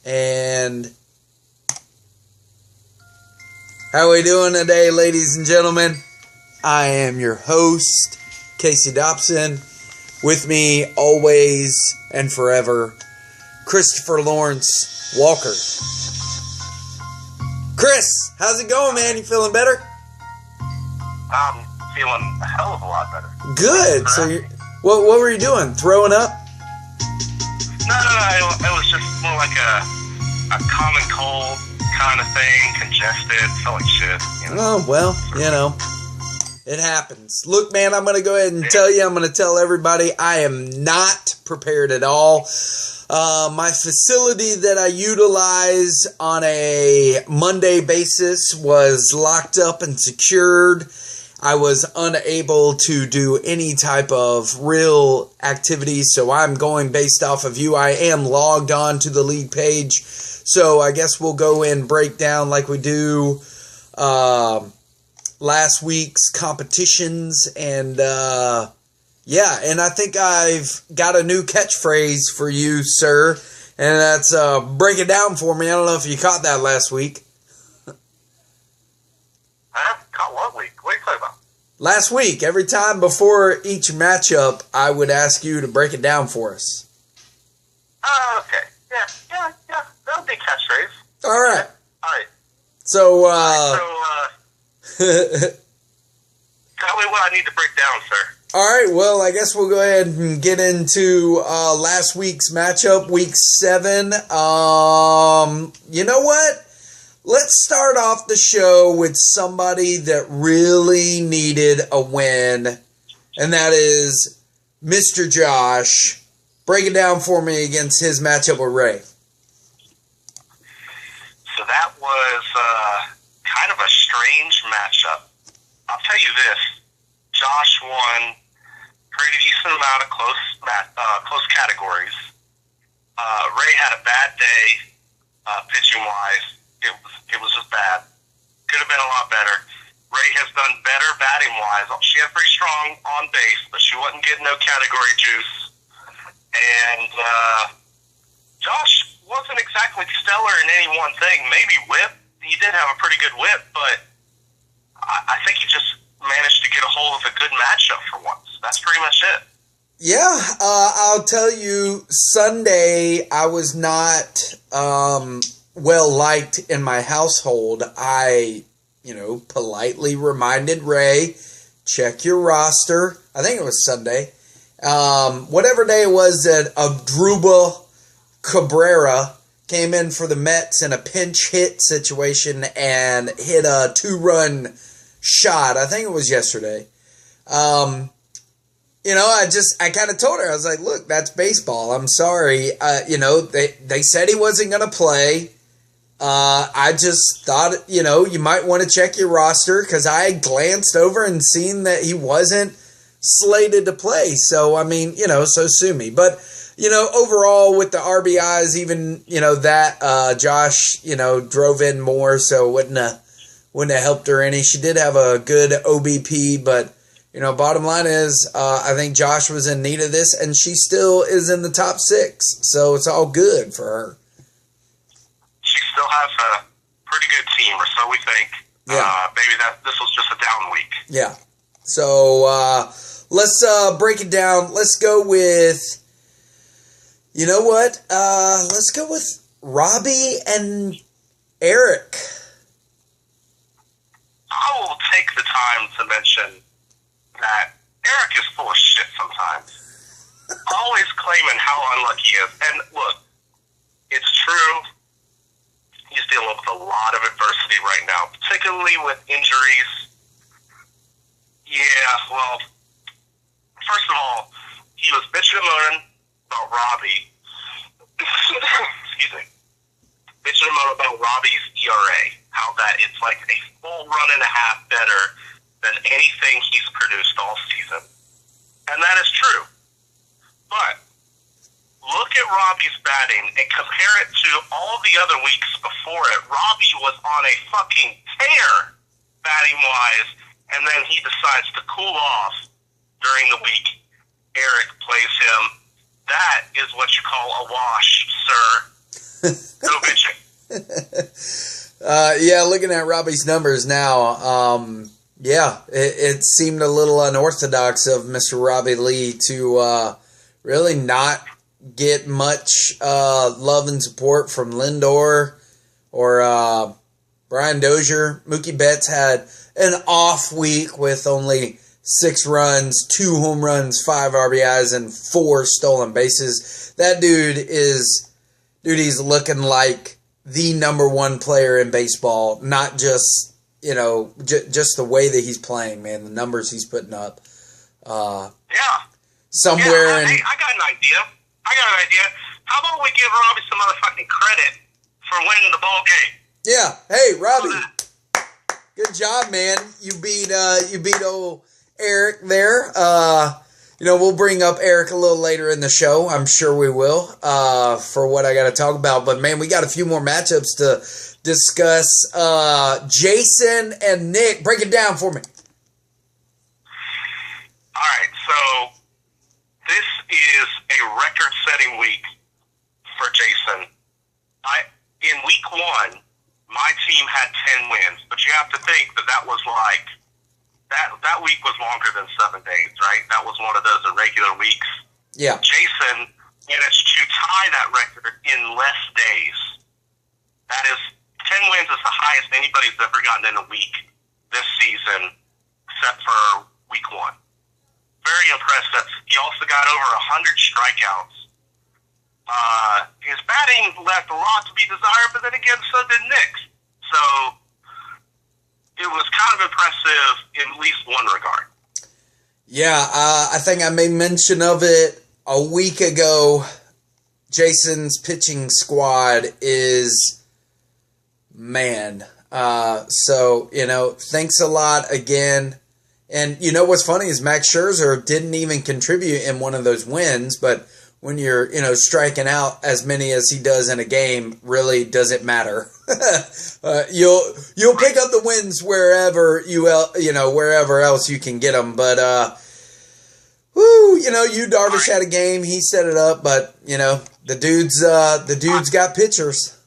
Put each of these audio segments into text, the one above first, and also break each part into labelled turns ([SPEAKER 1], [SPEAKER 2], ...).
[SPEAKER 1] And how are we doing today, ladies and gentlemen? I am your host, Casey Dobson. With me, always and forever, Christopher Lawrence Walker. Chris, how's it going, man? You feeling better?
[SPEAKER 2] I'm feeling a hell of a lot better.
[SPEAKER 1] Good. So, what were you doing? Throwing up?
[SPEAKER 2] No. It was just more like a common cold kind of thing, congested, felt like shit. You know?
[SPEAKER 1] Oh, well, you know, it happens. Look, man, I'm going to go ahead and tell you, I'm going to tell everybody I am not prepared at all. My facility that I utilize on a Monday basis was locked up and secured. I was unable to do any type of real activity, so I'm going based off of you. I am logged on to the league page, so I guess we'll go and break down like we do last week's competitions, and yeah, and I think I've got a new catchphrase for you, sir, and that's break it down for me. I don't know if you caught that last week.
[SPEAKER 2] Caught what week? What are you talking about?
[SPEAKER 1] Last week, every time before each matchup, I would ask you to break it down for us.
[SPEAKER 2] Okay. Yeah. That'll be catchphrase.
[SPEAKER 1] All right.
[SPEAKER 2] All right.
[SPEAKER 1] So,
[SPEAKER 2] tell me what I need to break down, sir.
[SPEAKER 1] all right, well, I guess we'll go ahead and get into last week's matchup, week 7. You know what? Let's start off the show with somebody that really needed a win, and that is Mr. Josh. Break it down for me against his matchup with Ray.
[SPEAKER 2] So that was kind of a strange matchup. I'll tell you this. Josh won pretty decent amount of close categories. Ray had a bad day pitching-wise. It was just bad. Could have been a lot better. Ray has done better batting-wise. She had pretty strong on base, but she wasn't getting no category juice. And Josh wasn't exactly stellar in any one thing. Maybe whip. He did have a pretty good whip, but I think he just managed to get a hold of a good matchup for once. That's pretty much it.
[SPEAKER 1] Yeah, I'll tell you, Sunday I was not well liked in my household. I, politely reminded Ray, check your roster. I think it was Sunday. Whatever day it was that Adruba Cabrera came in for the Mets in a pinch hit situation and hit a 2-run shot. I think it was yesterday. I kind of told her, I was like, look, that's baseball. I'm sorry. They said he wasn't going to play. I just thought, you might want to check your roster because I glanced over and seen that he wasn't slated to play. So, so sue me. But, overall with the RBIs, even, that Josh, drove in more, so wouldn't have helped her any. She did have a good OBP, but, bottom line is, I think Josh was in need of this, and she still is in the top 6. So it's all good for her.
[SPEAKER 2] She still has a pretty good team, or so we think.
[SPEAKER 1] Yeah.
[SPEAKER 2] Maybe this was just a down week.
[SPEAKER 1] Yeah. So let's break it down. Let's go with, you know what? Let's go with Robbie and Eric.
[SPEAKER 2] I will take the time to mention that Eric is full of shit sometimes. Always claiming how unlucky he is. And look, it's true. He's dealing with a lot of adversity right now, particularly with injuries. Yeah, well, first of all, he was bitching and moaning about Robbie. Excuse me. Bitching and moaning about Robbie's ERA, how that it's like a full run and a half better than anything he's produced all season. And that is true. But look at Robbie's batting and compare it to all the other weeks before it. Robbie was on a fucking tear batting-wise, and then he decides to cool off during the week. Eric plays him. That is what you call a wash, sir. Go
[SPEAKER 1] Yeah, looking at Robbie's numbers now, yeah, it seemed a little unorthodox of Mr. Robbie Lee to really not get much love and support from Lindor or Brian Dozier. Mookie Betts had an off week with only 6 runs, 2 home runs, 5 RBIs, and 4 stolen bases. That he's looking like the number 1 player in baseball, not just, just the way that he's playing, man, the numbers he's putting up. Somewhere
[SPEAKER 2] I got an idea. How about we give Robbie some motherfucking credit for winning the ball game?
[SPEAKER 1] Yeah. Hey, Robbie. Good job, man. You beat old Eric there. We'll bring up Eric a little later in the show. I'm sure we will, for what I got to talk about. But, man, we got a few more matchups to discuss. Jason and Nick, break it down for me.
[SPEAKER 2] All right, so this is a record-setting week for Jason. In week 1, my team had 10 wins, but you have to think that was like that week was longer than 7 days, right? That was one of those irregular weeks.
[SPEAKER 1] Yeah.
[SPEAKER 2] Jason managed to tie that record in less days. That is, 10 wins is the highest anybody's ever gotten in a week this season, except for week 1. Very impressive. He also got over 100 strikeouts. His batting left a lot to be desired, but then again, so did Nick's. So it was kind of impressive in at least one regard.
[SPEAKER 1] Yeah, I think I made mention of it a week ago. Jason's pitching squad is, man. So, thanks a lot again. And what's funny is Max Scherzer didn't even contribute in one of those wins, but when you're, striking out as many as he does in a game, really doesn't matter. You'll pick up the wins wherever wherever else you can get them. But Yu Darvish had a game, he set it up, but the dude's got pitchers.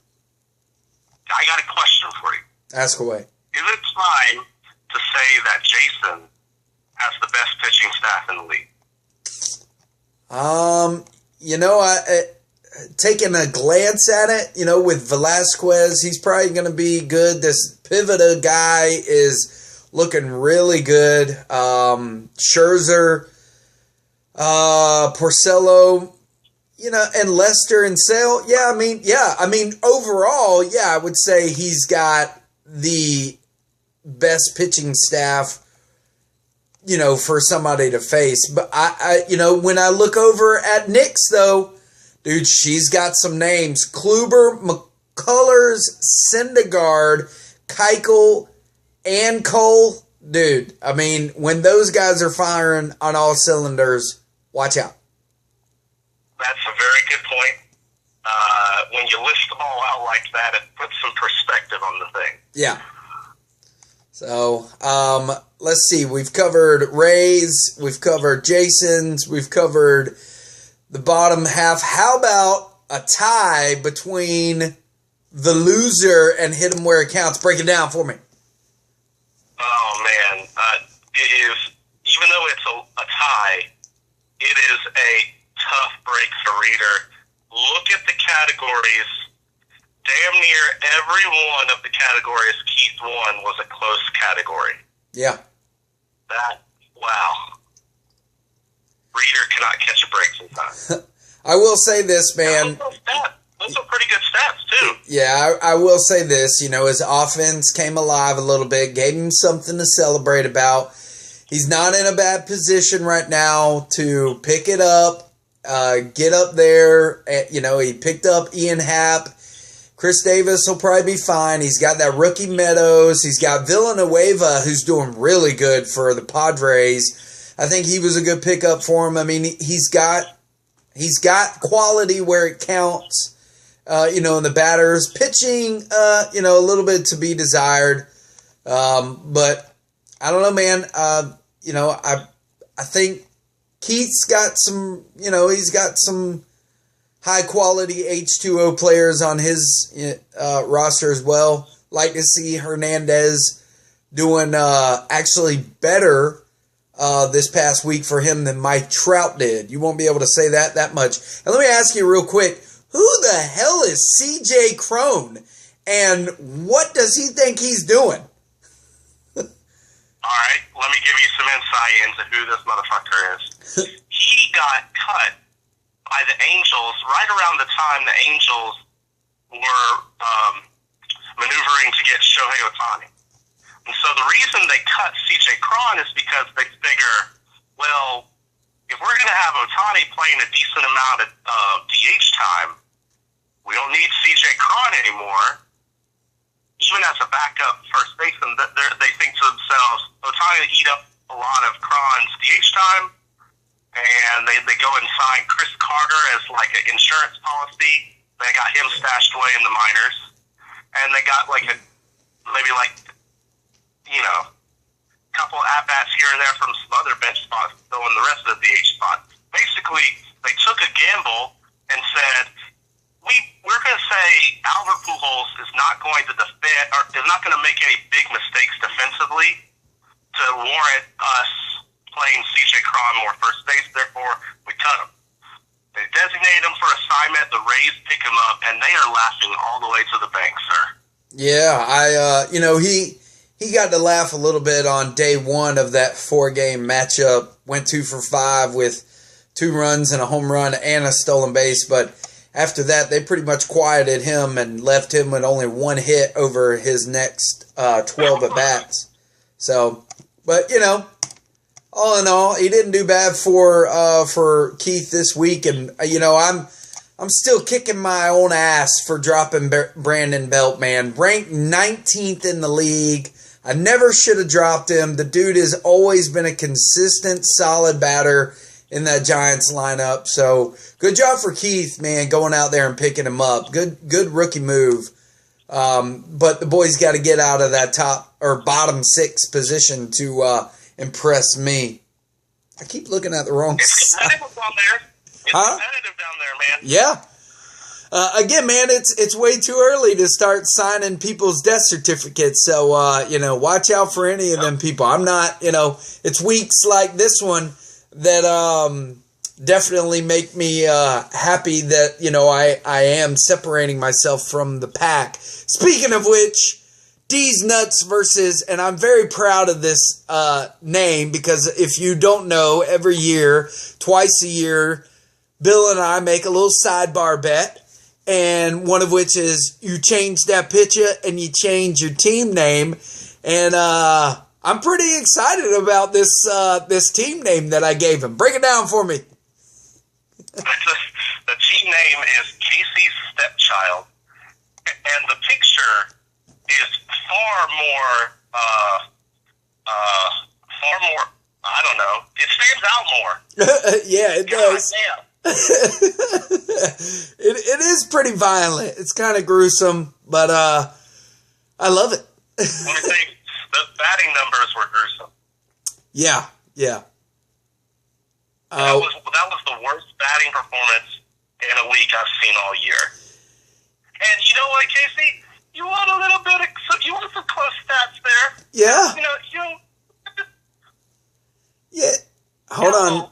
[SPEAKER 2] I got a question for you.
[SPEAKER 1] Ask away.
[SPEAKER 2] Is it time to say that Jason has the best pitching staff in the league?
[SPEAKER 1] Taking a glance at it, with Velasquez, he's probably going to be good. This Pivota guy is looking really good. Scherzer, Porcello, and Lester and Sale. Overall, I would say he's got the best pitching staff, for somebody to face. But when I look over at Nick's, though, dude, she's got some names. Kluber, McCullers, Syndergaard, Keuchel, and Cole. Dude, when those guys are firing on all cylinders, watch out.
[SPEAKER 2] That's a very good point. When you list them all out like that, it puts some perspective on the thing.
[SPEAKER 1] Yeah. So, let's see. We've covered Ray's, we've covered Jason's, we've covered the bottom half. How about a tie between the loser and hit 'em where it counts? Break it down for me.
[SPEAKER 2] Oh, man. It is, even though it's a tie, it is a tough break for Reader. Look at the categories. Damn near every one of the categories Keith won was a close category.
[SPEAKER 1] Yeah.
[SPEAKER 2] Wow. Reader cannot catch a break sometimes.
[SPEAKER 1] I will say this, man.
[SPEAKER 2] Those are pretty good stats, too.
[SPEAKER 1] Yeah, I will say this. His offense came alive a little bit, gave him something to celebrate about. He's not in a bad position right now to pick it up, get up there. He picked up Ian Happ. Chris Davis will probably be fine. He's got that rookie Meadows. He's got Villanueva, who's doing really good for the Padres. I think he was a good pickup for him. He's got quality where it counts. In the batters, pitching, a little bit to be desired. But I don't know, man. I think Keith's got some, he's got some high quality H2O players on his roster as well. like to see Hernandez doing actually better this past week for him than Mike Trout did. You won't be able to say that much. And let me ask you real quick, who the hell is C.J. Crone, and what does he think he's doing?
[SPEAKER 2] All right, let me give you some insight into who this motherfucker is. He got cut by the Angels right around the time the Angels were maneuvering to get Shohei Ohtani. And so the reason they cut C.J. Cron is because they figure, well, if we're going to have Ohtani playing a decent amount of DH time, we don't need C.J. Cron anymore. Even as a backup first baseman, they think to themselves, Ohtani will eat up a lot of Cron's DH time, and they go and sign Chris Carter as like an insurance policy. They got him stashed away in the minors, and they got like a couple at-bats here and there from some other bench spots to fill in the rest of the DH spot. Basically, they took a gamble and said, we're going to say Albert Pujols is not going to defend, or is not going to make any big mistakes defensively to warrant us playing C.J. Cron more first base. Therefore, we cut him. They designate him for assignment. The Rays pick him up, and they are laughing all the way to the bank, sir.
[SPEAKER 1] Yeah, he got to laugh a little bit on day one of that 4-game matchup. Went 2 for 5 with 2 runs and a home run and a stolen base, but after that, they pretty much quieted him and left him with only 1 hit over his next 12 at-bats. So, but, all in all, he didn't do bad for Keith this week. And, I'm still kicking my own ass for dropping Brandon Belt, man. Ranked 19th in the league. I never should have dropped him. The dude has always been a consistent, solid batter in that Giants lineup. So good job for Keith, man, going out there and picking him up. Good rookie move. But the boys got to get out of that top or bottom 6 position to impress me. I keep looking at the wrong side.
[SPEAKER 2] It's competitive down there. It's competitive down there, man.
[SPEAKER 1] Yeah. Again, man, it's way too early to start signing people's death certificates. So, watch out for any of them people. I'm not, it's weeks like this one that definitely make me happy that, I am separating myself from the pack. Speaking of which, D's Nuts versus, and I'm very proud of this name because if you don't know, every year, twice a year, Bill and I make a little sidebar bet. And one of which is you change that picture and you change your team name. And I'm pretty excited about this team name that I gave him. Break it down for me.
[SPEAKER 2] The team name is Casey's Stepchild. And the picture is far more, I don't know, it stands out more.
[SPEAKER 1] Yeah, it does.
[SPEAKER 2] Damn.
[SPEAKER 1] It is pretty violent. It's kind of gruesome, but I love it.
[SPEAKER 2] Let me say, the batting numbers were gruesome.
[SPEAKER 1] Yeah.
[SPEAKER 2] That was the worst batting performance in a week I've seen all year. And you know what, Casey? You want a little bit of, you want some close stats there?
[SPEAKER 1] Yeah.
[SPEAKER 2] Yeah.
[SPEAKER 1] Hold on.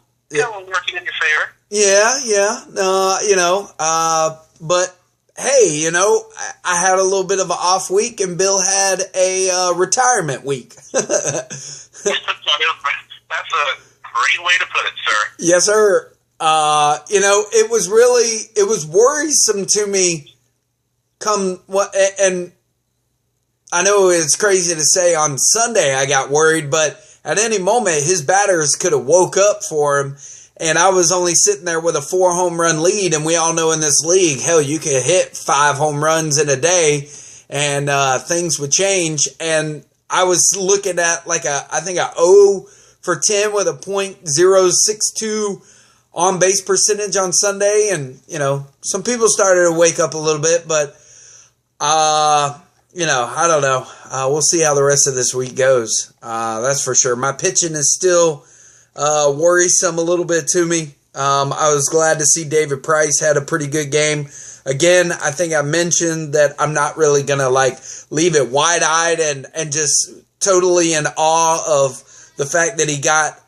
[SPEAKER 2] Working in your favor.
[SPEAKER 1] Yeah. But hey, I had a little bit of an off week, and Bill had a retirement week.
[SPEAKER 2] That's a great way to put it, sir.
[SPEAKER 1] Yes, sir. It was worrisome to me. And I know it's crazy to say on Sunday I got worried, but at any moment his batters could have woke up for him. And I was only sitting there with a 4 home run lead, and we all know in this league, hell, you could hit 5 home runs in a day, and things would change. And I was looking at I think a 0 for 10 with a .062 on base percentage on Sunday, and some people started to wake up a little bit, but I don't know. We'll see how the rest of this week goes. That's for sure. My pitching is still worrisome a little bit to me. I was glad to see David Price had a pretty good game Again, I think I mentioned that I'm not really going to like leave it wide-eyed and just totally in awe of the fact that he got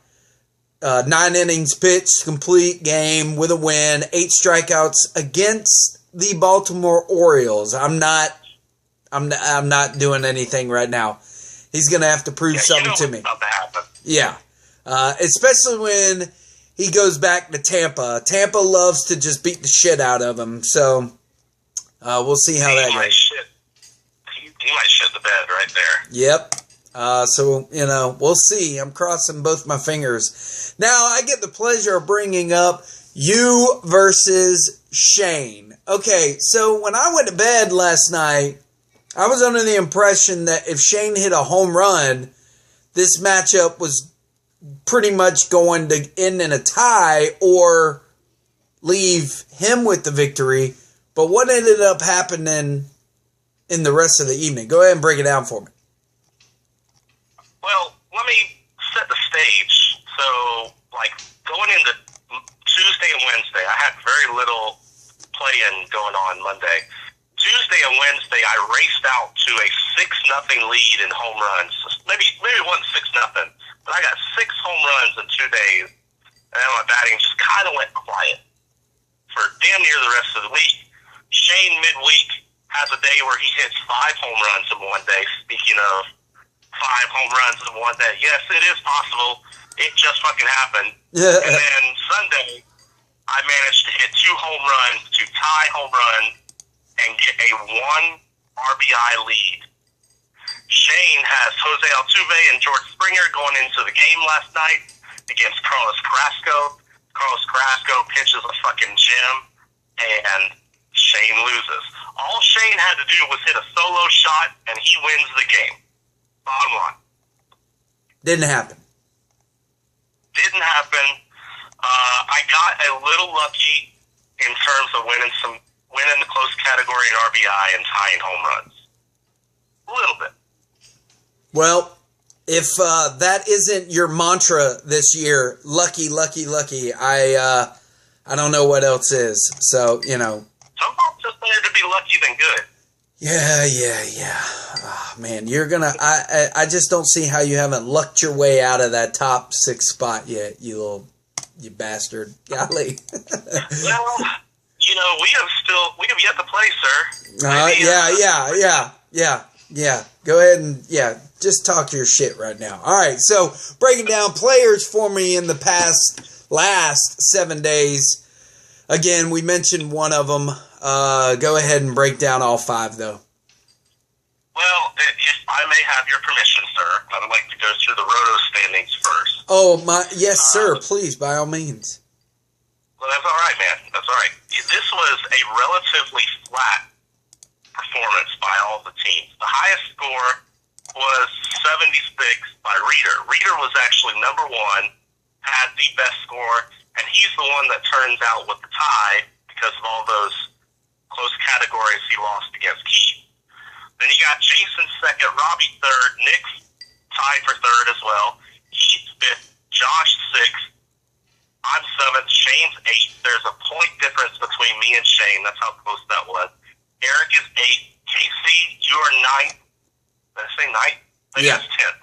[SPEAKER 1] 9 innings pitched, complete game with a win, 8 strikeouts against the Baltimore Orioles. I'm not doing anything right now. He's going to have to prove something to me.
[SPEAKER 2] About to happen.
[SPEAKER 1] Yeah. Especially when he goes back to Tampa. Tampa loves to just beat the shit out of him. So, we'll see how that goes.
[SPEAKER 2] He might shit the bed right there.
[SPEAKER 1] Yep. So, we'll see. I'm crossing both my fingers. Now, I get the pleasure of bringing up you versus Shane. Okay, so when I went to bed last night, I was under the impression that if Shane hit a home run, this matchup was pretty much going to end in a tie or leave him with the victory. But what ended up happening in the rest of the evening? Go ahead and break it down for me.
[SPEAKER 2] Well, let me set the stage. So, going into Tuesday and Wednesday, I had very little play-in going on Monday. Tuesday and Wednesday, I raced out to a 6-0 lead in home runs. Maybe it wasn't 6-0, but I got 6 home runs in 2 days, and then my batting just kind of went quiet for damn near the rest of the week. Shane midweek has a day where he hits 5 home runs in one day. Speaking of 5 home runs in one day, yes, it is possible. It just fucking happened. And then Sunday, I managed to hit 2 home runs to tie home run and get a 1 RBI lead. Shane has Jose Altuve and George Springer going into the game last night against Carlos Carrasco. Carlos Carrasco pitches a fucking gem, and Shane loses. All Shane had to do was hit a solo shot, and he wins the game. Bottom line.
[SPEAKER 1] Didn't happen.
[SPEAKER 2] Didn't happen. I got a little lucky in terms of winning the close category in RBI and tying home runs. A little bit.
[SPEAKER 1] Well, if that isn't your mantra this year, lucky, lucky, lucky, I don't know what else is. So,
[SPEAKER 2] Sometimes it's better to be lucky than good.
[SPEAKER 1] Yeah. Oh, man, you're going to... I just don't see how you haven't lucked your way out of that top 6 spot yet, you bastard. Golly.
[SPEAKER 2] Well, we have yet to play, sir.
[SPEAKER 1] Yeah. Go ahead and, just talk your shit right now. All right, so breaking down players for me in the last 7 days. Again, we mentioned one of them. Go ahead and break down all 5, though.
[SPEAKER 2] Well, if I may have your permission, sir, I'd like to go through the Roto standings first.
[SPEAKER 1] Oh, yes, sir. Please, by all means.
[SPEAKER 2] Well, that's all right, man. That's all right. This was a relatively flat performance by all the teams. The highest score was 76 by Reader. Reader was actually number 1, had the best score, and he's the one that turns out with the tie because of all those close categories he lost against Keith. Then you got Jason 2nd, Robbie 3rd, Nick tied for 3rd as well, Keith 5th, Josh 6th, I'm 7th, Shane's 8th. There's a point difference between me and Shane. That's how close that was. Eric is 8th. Casey, you are 9th. Did I say 9th? I think that's 10th.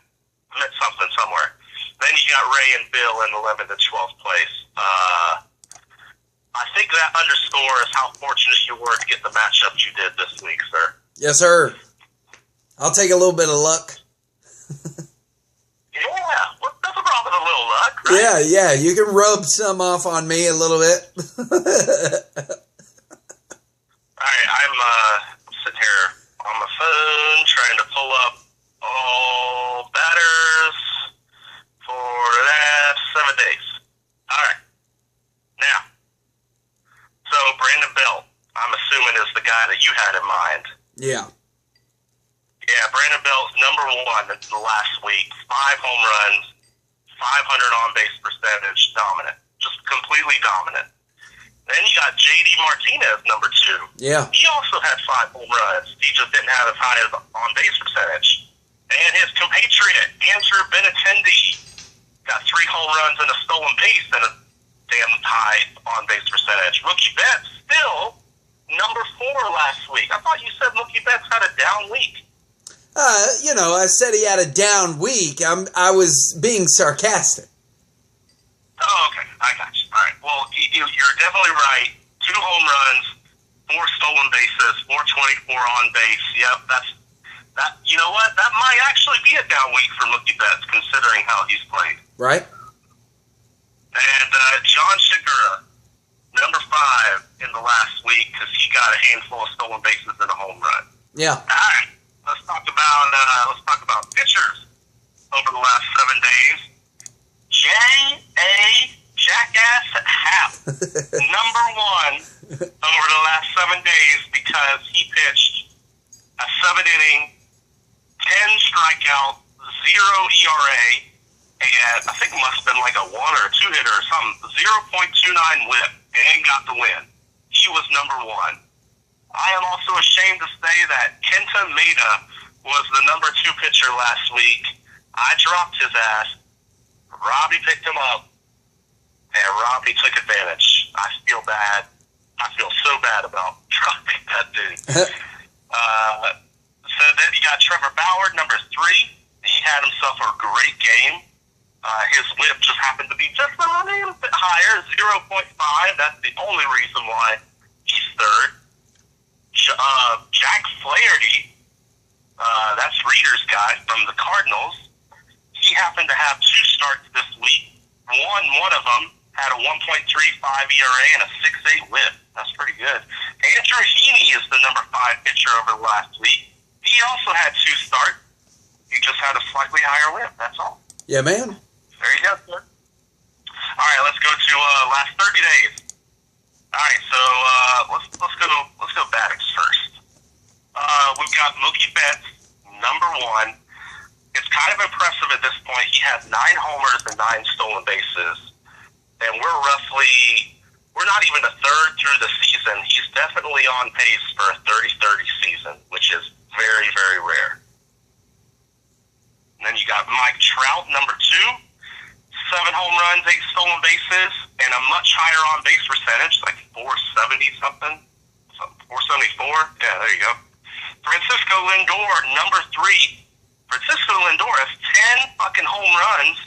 [SPEAKER 2] I meant something somewhere. Then you got Ray and Bill in 11th and 12th place. I think that underscores how fortunate you were to get the matchup you did this week, sir.
[SPEAKER 1] Yes, sir. I'll take a little bit of luck.
[SPEAKER 2] Yeah, well, nothing wrong with a little luck, right?
[SPEAKER 1] Yeah, you can rub some off on me a little bit.
[SPEAKER 2] Alright, I'm sitting here on my phone trying to pull up all batters for the last 7 days. Alright, now, so Brandon Belt, I'm assuming is the guy that you had in mind.
[SPEAKER 1] Yeah.
[SPEAKER 2] Yeah, Brandon Belt's number 1 in the last week. 5 home runs, 500 on-base percentage, dominant. Just completely dominant. Then you got J.D. Martinez, number 2.
[SPEAKER 1] Yeah.
[SPEAKER 2] He also had 5 home runs. He just didn't have as high as on-base percentage. And his compatriot, Andrew Benintendi, got 3 home runs and a stolen base and a damn high on-base percentage. Mookie Betts still number 4 last week. I thought you said Mookie Betts had a down week.
[SPEAKER 1] I said he had a down week. I was being sarcastic.
[SPEAKER 2] Oh, okay. I got you. All right. Well, you're definitely right. 2 home runs, 4 stolen bases, 424 on base. Yep, that. You know what? That might actually be a down week for Mookie Betts, considering how he's played.
[SPEAKER 1] Right.
[SPEAKER 2] And John Segura, number 5 in the last week, because he got a handful of stolen bases and a home run.
[SPEAKER 1] Yeah.
[SPEAKER 2] All right. Let's talk about pitchers over the last 7 days. J.A. Jackass Happ, number 1 over the last 7 days, because he pitched a 7-inning, 10 strikeout, 0 ERA, and I think it must have been like a 1 or a 2-hitter or something, 0.29 whip, and got the win. He was number 1. I am also ashamed to say that Kenta Maeda was the number 2 pitcher last week. I dropped his ass. Robbie picked him up, and Robbie took advantage. I feel bad. I feel so bad about dropping that dude. So then you got Trevor Bauer, number 3. He had himself a great game. His whip just happened to be just a little bit higher, 0.5. That's the only reason why he's 3rd. Jack Flaherty, that's Reader's guy from the Cardinals. He happened to have 2 starts this week. One of them had a 1.35 ERA and a 6.8 whip. That's pretty good. Andrew Heaney is the number 5 pitcher over the last week. He also had 2 starts. He just had a slightly higher whip. That's all.
[SPEAKER 1] Yeah, man.
[SPEAKER 2] There you go, sir. All right, let's go to last 30 days. All right, so let's go Battix first. We've got Mookie Betts, number 1. It's kind of impressive at this point. He has 9 homers and 9 stolen bases, and we're not even a third through the season. He's definitely on pace for a 30-30 season, which is very, very rare. And then you got Mike Trout, number 2. 7 home runs, 8 stolen bases, and a much higher on-base percentage, like 470-something. 474? Yeah, there you go. Francisco Lindor, number 3. Francisco Lindor has 10 fucking home runs.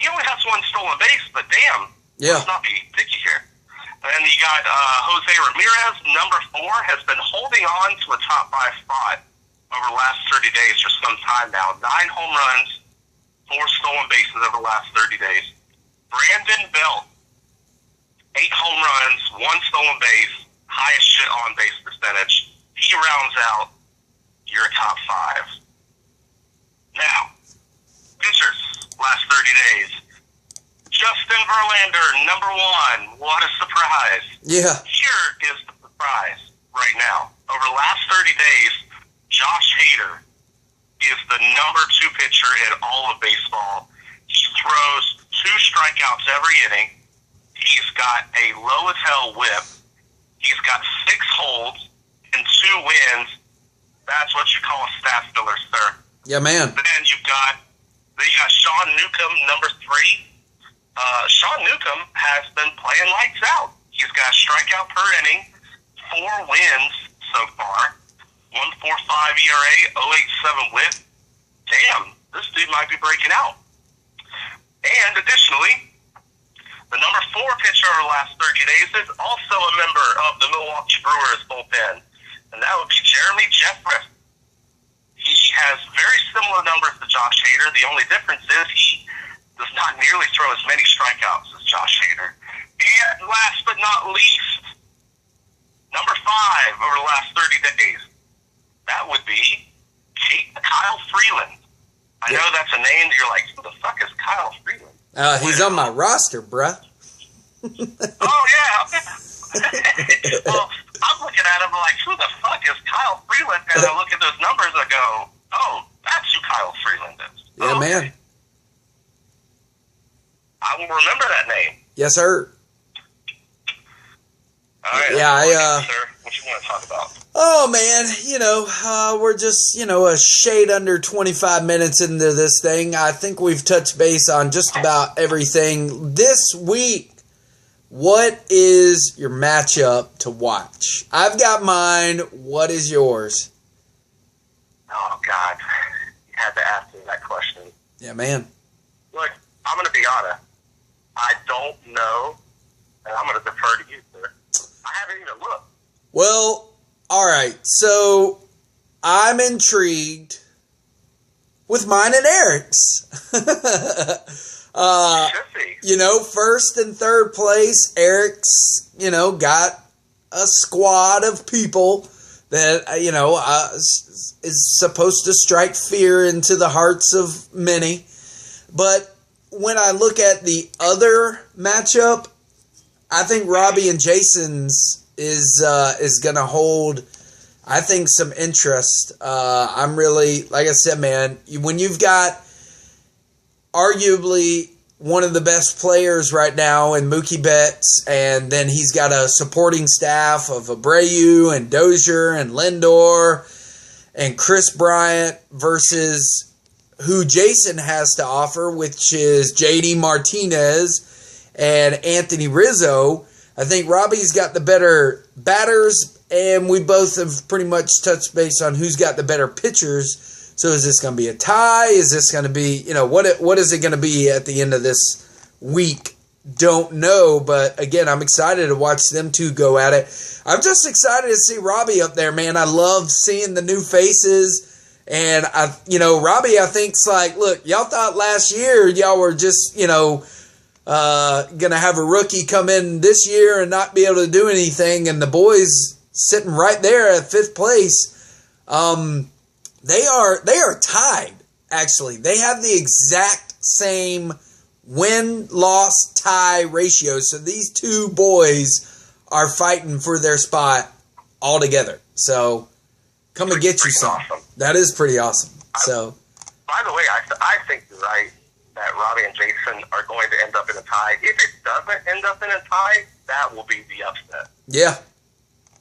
[SPEAKER 2] He only has 1 stolen base, but damn.
[SPEAKER 1] Yeah.
[SPEAKER 2] Let's not be picky here. And then you got Jose Ramirez, number 4, has been holding on to a top 5 spot over the last 30 days for some time now. 9 home runs, 4 stolen bases over the last 30 days. Brandon Belt, 8 home runs, 1 stolen base, highest shit on base percentage. He rounds out your top 5. Now, pitchers, last 30 days. Justin Verlander, number 1. What a surprise.
[SPEAKER 1] Yeah.
[SPEAKER 2] Here is the surprise right now. Over the last 30 days, Josh Hader is the number 2 pitcher in all of baseball. He throws 2 strikeouts every inning. He's got a low-as-hell whip. He's got 6 holds and 2 wins. That's what you call a stat filler, sir.
[SPEAKER 1] Yeah, man.
[SPEAKER 2] Then you got Sean Newcomb, number 3. Sean Newcomb has been playing lights out. He's got a strikeout per inning, 4 wins so far, 1.45 ERA, 0.87 whip. Damn, this dude might be breaking out. And additionally, the number 4 pitcher over the last 30 days is also a member of the Milwaukee Brewers bullpen, and that would be Jeremy Jeffress. He has very similar numbers to Josh Hader. The only difference is he does not nearly throw as many strikeouts as Josh Hader. And last but not least, number 5 over the last 30 days, that would be Kyle Freeland. I know that's a name that you're like, who the fuck is Kyle Freeland?
[SPEAKER 1] He's on my roster, bruh.
[SPEAKER 2] Oh, yeah. Well, I'm looking at him like, who the fuck is Kyle Freeland? And I look at those numbers and I go, oh, that's who Kyle Freeland is.
[SPEAKER 1] Yeah,
[SPEAKER 2] okay.
[SPEAKER 1] man.
[SPEAKER 2] I will remember that name.
[SPEAKER 1] Yes, sir.
[SPEAKER 2] All right.
[SPEAKER 1] Yeah,
[SPEAKER 2] sir, what you want to talk about?
[SPEAKER 1] Oh, man, we're just, a shade under 25 minutes into this thing. I think we've touched base on just about everything. This week, what is your matchup to watch? I've got mine. What is yours?
[SPEAKER 2] Oh, God. You had to ask me that question.
[SPEAKER 1] Yeah, man.
[SPEAKER 2] Look, I'm going to be honest. I don't know, and I'm going to defer to you, sir. I haven't even looked.
[SPEAKER 1] Well, all right. So I'm intrigued with mine and Eric's. You know, first and third place, Eric's, you know, got a squad of people that, you know, is supposed to strike fear into the hearts of many. But when I look at the other matchup, I think Robbie and Jason's is going to hold, I think, some interest. I'm really, like I said, man, when you've got arguably one of the best players right now in Mookie Betts, and then he's got a supporting staff of Abreu and Dozier and Lindor and Chris Bryant versus who Jason has to offer, which is JD Martinez and Anthony Rizzo. I think Robbie's got the better batters, and we both have pretty much touched base on who's got the better pitchers. So is this going to be a tie? Is this going to be, you know, what is it going to be at the end of this week? Don't know, but again, I'm excited to watch them two go at it. I'm just excited to see Robbie up there, man. I love seeing the new faces. And, Robbie, I think's like, look, y'all thought last year y'all were just, you know, going to have a rookie come in this year and not be able to do anything. And the boys sitting right there at fifth place, they are tied, actually. They have the exact same win-loss tie ratio. So these two boys are fighting for their spot all together. So come and get you some.
[SPEAKER 2] Awesome.
[SPEAKER 1] That is pretty awesome. So,
[SPEAKER 2] by the way, I think you're right that Robbie and Jason are going to end up in a tie. If it doesn't end up in a tie, that will be the upset.
[SPEAKER 1] Yeah.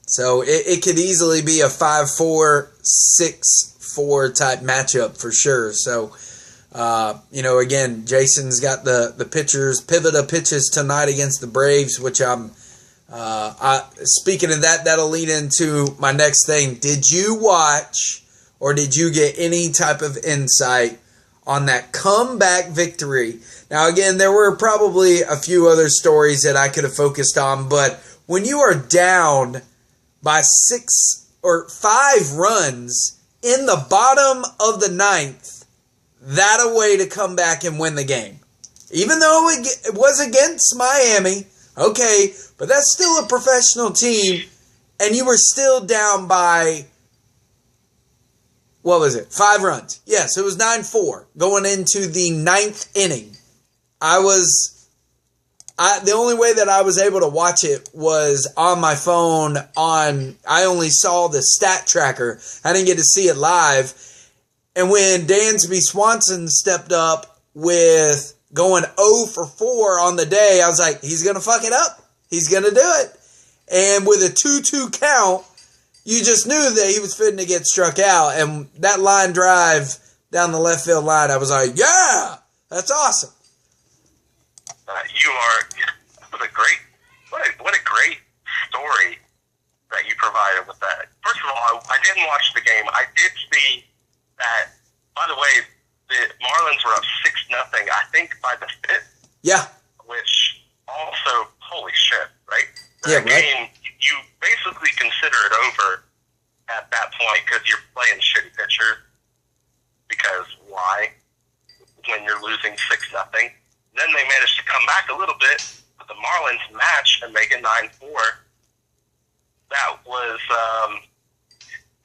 [SPEAKER 1] So it could easily be a 5-4, 6-4 type matchup for sure. So, again, Jason's got the pitchers, pivot of pitches tonight against the Braves, which speaking of that, that'll lead into my next thing. Did you watch or did you get any type of insight on that comeback victory? Now, again, there were probably a few other stories that I could have focused on, but when you are down by 6 or 5 runs in the bottom of the ninth, that a way to come back and win the game. Even though it was against Miami, okay, but that's still a professional team, and you were still down by, 5 runs. Yes, it was 9-4 going into the 9th inning. The only way that I was able to watch it was on my phone I only saw the stat tracker. I didn't get to see it live. And when Dansby Swanson stepped up with going 0 for 4 on the day, I was like, he's going to fuck it up. He's going to do it. And with a 2-2 count, you just knew that he was fitting to get struck out. And that line drive down the left field line, I was like, yeah, that's awesome.
[SPEAKER 2] What a great story that you provided with that. First of all, I didn't watch the game. I did see that, by the way, the Marlins were up 6-0, I think, by the 5th.
[SPEAKER 1] Yeah.
[SPEAKER 2] Which also, holy shit, right?
[SPEAKER 1] Yeah,
[SPEAKER 2] that game, you basically consider it over at that point because you're playing shitty pitchers. Because why? When you're losing 6-0. Then they managed to come back a little bit with the Marlins match and make it 9-4. That was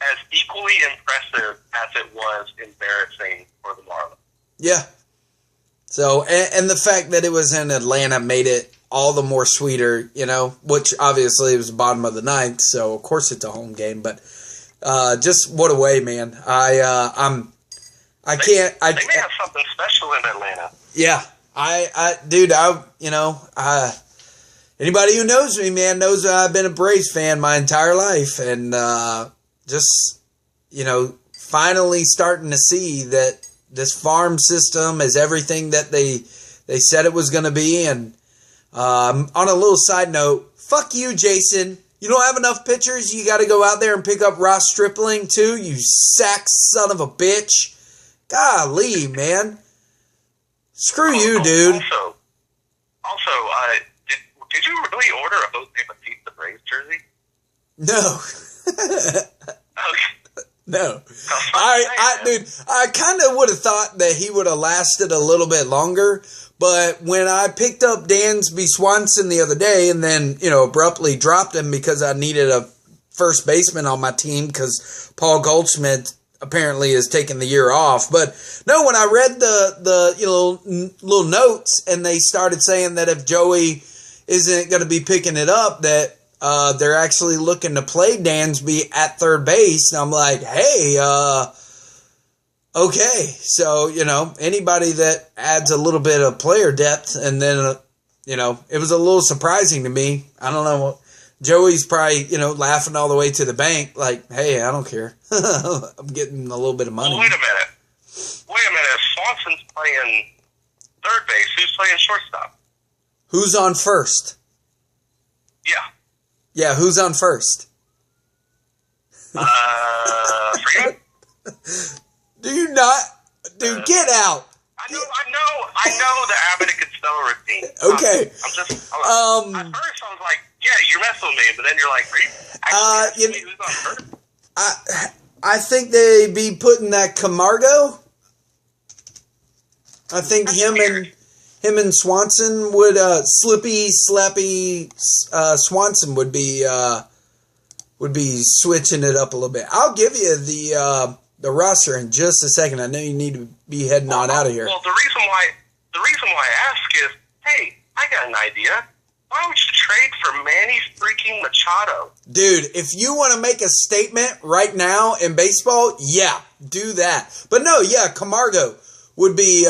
[SPEAKER 2] as equally impressive as it was embarrassing for the Marlins.
[SPEAKER 1] Yeah. So, and the fact that it was in Atlanta made it all the more sweeter, which obviously it was the bottom of the ninth, so of course it's a home game, but just what a way, man. They may
[SPEAKER 2] have something special in Atlanta.
[SPEAKER 1] Yeah. Anybody who knows me, man, knows that I've been a Braves fan my entire life, and finally starting to see that this farm system is everything that they said it was going to be, and On a little side note, fuck you, Jason. You don't have enough pitchers. You got to go out there and pick up Ross Stripling too. You sack son of a bitch. Golly, man. Screw you, dude.
[SPEAKER 2] Also, did you really order a Jose Batista Braves jersey?
[SPEAKER 1] No.
[SPEAKER 2] Okay.
[SPEAKER 1] No. Dude, I kind of would have thought that he would have lasted a little bit longer, but when I picked up Dansby Swanson the other day and then, abruptly dropped him because I needed a first baseman on my team because Paul Goldschmidt apparently is taking the year off. But no, when I read the little notes and they started saying that if Joey isn't going to be picking it up, that they're actually looking to play Dansby at third base. And I'm like, hey, okay. So, anybody that adds a little bit of player depth, and then, it was a little surprising to me. I don't know. Joey's probably, laughing all the way to the bank like, hey, I don't care. I'm getting a little bit of money.
[SPEAKER 2] Well, wait a minute. If Swanson's playing third base, who's playing shortstop?
[SPEAKER 1] Who's on first?
[SPEAKER 2] Yeah.
[SPEAKER 1] Yeah, who's on first?
[SPEAKER 2] Freeman?
[SPEAKER 1] Do you not? Dude, get out.
[SPEAKER 2] I know the Abbott and Costello routine.
[SPEAKER 1] Okay.
[SPEAKER 2] At first I was like, yeah, you're messing with me, but then you're like, who's on first?
[SPEAKER 1] I think they be putting that Camargo. I think him and Swanson would Slappy Swanson would be switching it up a little bit. I'll give you the roster in just a second. I know you need to be heading on out of here.
[SPEAKER 2] Well, the reason why I ask is, hey, I got an idea. Why don't you trade for Manny freaking Machado?
[SPEAKER 1] Dude, if you want to make a statement right now in baseball, yeah, do that. But no, yeah, Camargo would be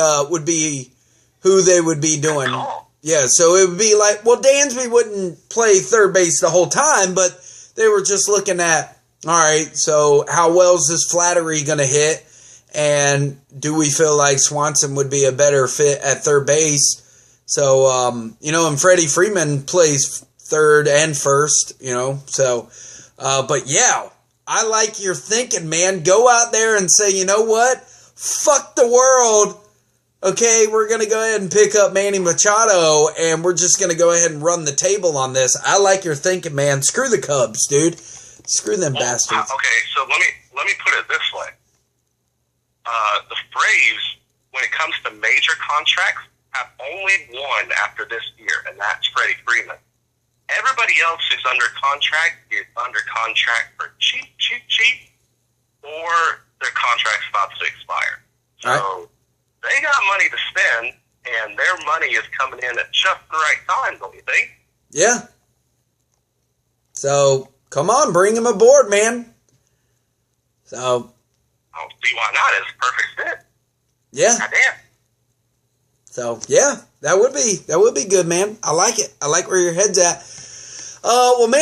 [SPEAKER 1] who they would be doing. Yeah, so it would be like, well, Dansby wouldn't play third base the whole time, but they were just looking at, all right, so how well is this Flattery going to hit? And do we feel like Swanson would be a better fit at third base? So, and Freddie Freeman plays third and first, so, but yeah, I like your thinking, man. Go out there and say, you know what? Fuck the world. Okay, we're going to go ahead and pick up Manny Machado, and we're just going to go ahead and run the table on this. I like your thinking, man. Screw the Cubs, dude. Screw them bastards.
[SPEAKER 2] Okay, so let me put it this way. The Braves, when it comes to major contracts, have only one after this year, and that's Freddie Freeman. Everybody else who's under contract is under contract for cheap, or their contract's about to expire. So they got money to spend, and their money is coming in at just the right time, don't you think?
[SPEAKER 1] Yeah. So, come on, bring him aboard, man. So.
[SPEAKER 2] I don't see why not. It's a perfect fit.
[SPEAKER 1] Yeah.
[SPEAKER 2] Goddamn.
[SPEAKER 1] So, yeah, that would be good, man. I like it. I like where your head's at. Well, man.